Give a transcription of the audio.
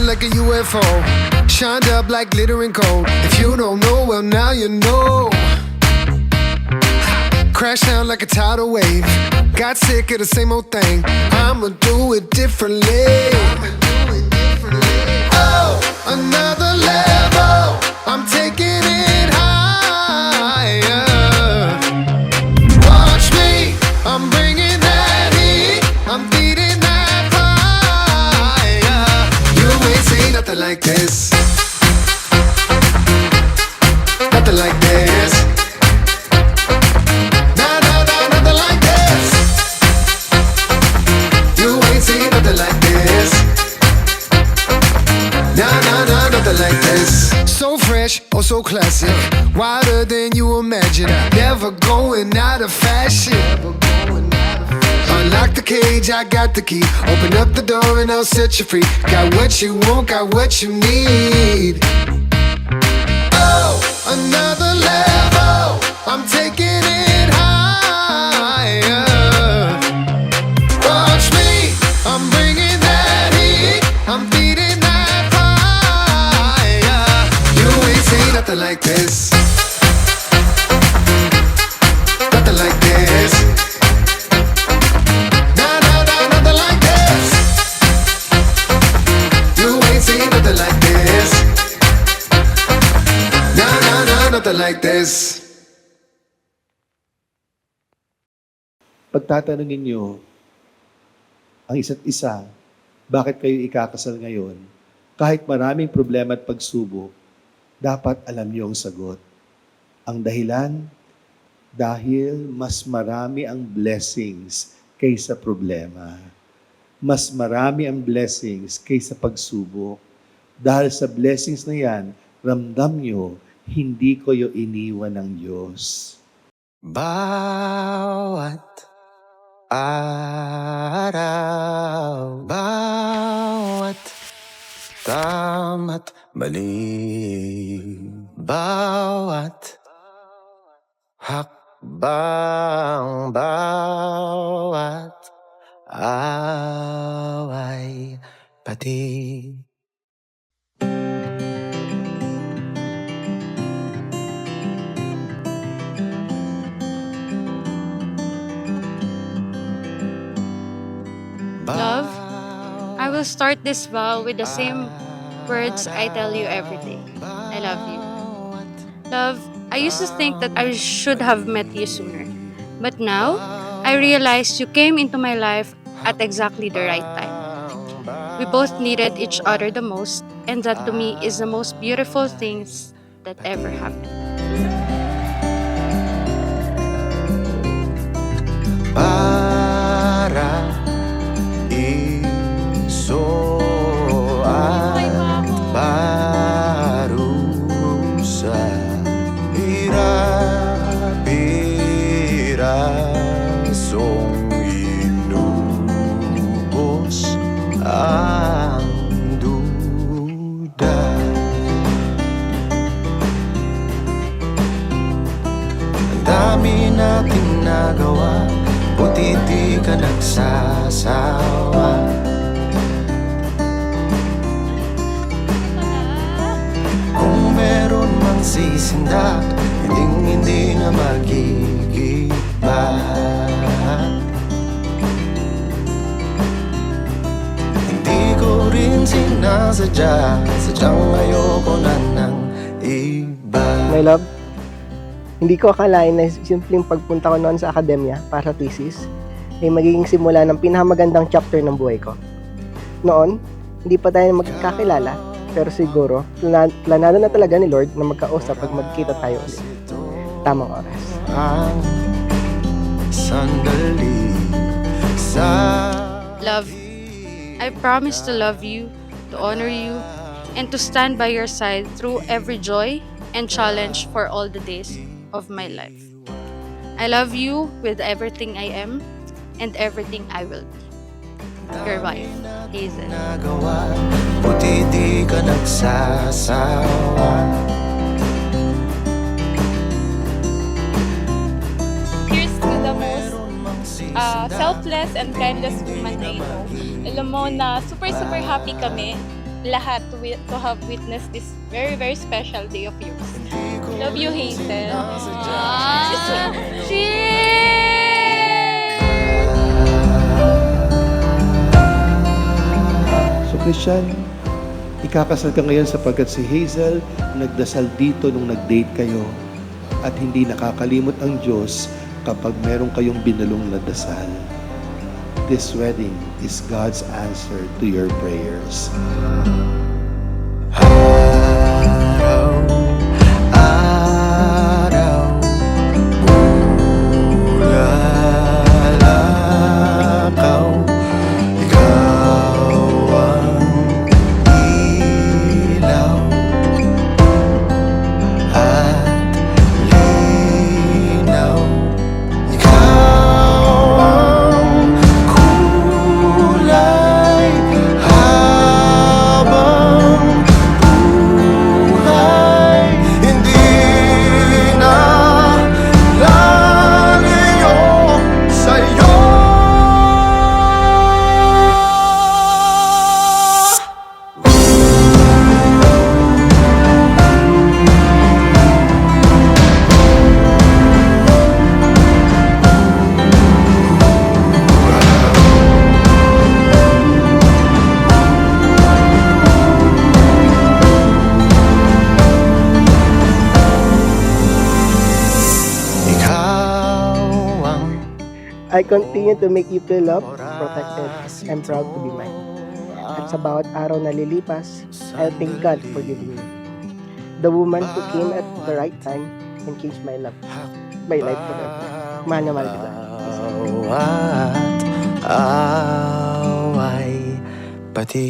like a UFO, shined up like glittering gold. If you don't know, well now you know. Crash down like a tidal wave. Got sick of the same old thing. I'ma do it differently. Oh, another level. I'm taking it higher. Watch me, I'm bringing that heat. I'm beating that fire. You ain't seen nothing like this. Nothing like this. Nothing like this. You ain't seen nothing like this. Nothing like this. So fresh, oh so classic. Wider than you imagine. Never going out of fashion. Unlock the cage, I got the key. Open up the door and I'll set you free. Got what you want, got what you need. Oh, another level. I'm taking it higher. Watch me, I'm bringing that heat. I'm beating that fire. You ain't seen nothing like this. Nothing like this. Nothing like this. You ain't seen nothing like this. Nothing like this. Pagtatanungin nyo ang isa't isa, bakit kayo ikakasal ngayon, kahit maraming problema at pagsubok, dapat alam nyo ang sagot. Ang dahilan, dahil mas marami ang blessings kaysa problema. Mas marami ang blessings kaysa pagsubok. Dahil sa blessings na yan, ramdam nyo, hindi ko yung iniwan ng Diyos. Bawat araw, bawat tama't mali, bawat hakbang, bawat away, pati Love, I will start this vow with the same words I tell you every day. I love you. Love, I used to think that I should have met you sooner. But now, I realize you came into my life at exactly the right time. We both needed each other the most, and that to me is the most beautiful things that ever happened. para iso at parusa pirasong inubos ang duda. Ang dami nating nagawa, buti di ka nagsasawa. Kung meron mang sisindak, hindi na magigiba. Hindi ko rin sinasadya, sadyang ayoko na ng iba. My love, hindi ko akalain na simpleng pagpunta ko noon sa akademya para sa thesis ay magiging simula ng pinakamagandang chapter ng buhay ko. Noon, hindi pa tayo magkakilala, pero siguro, planado na talaga ni Lord na magkausap pag magkita tayo ulit. Tamang oras. Ang sandali sa Love, I promise to love you, to honor you, and to stand by your side through every joy and challenge for all the days of my life. I love you with everything I am and everything I will be. Your wife, Hazel. nagawa, buti di ka nagsasawa. Here's to the most selfless and kindest woman I know. Alam mo na super happy kami lahat to have witnessed this very, very special day of yours. Love you, Hazel. So Christian, ikakasal ka ngayon sapagkat si Hazel nagdasal dito nung nag-date kayo at hindi nakakalimot ang Diyos kapag meron kayong binalong na dasal. This wedding is God's answer to your prayers. Araw-araw bulalakaw, ikaw ang ilaw at linaw. Ikaw ang kulay habang buhay. Hindi na lalayo sa'yo. Ikaw ang I continue to make you feel loved, protected, and proud to be mine. At sa bawat araw na lilipas, I'll thank God for giving me the woman who came at the right time and changed my life forever. Mahal na mahal kita. bawat away, pati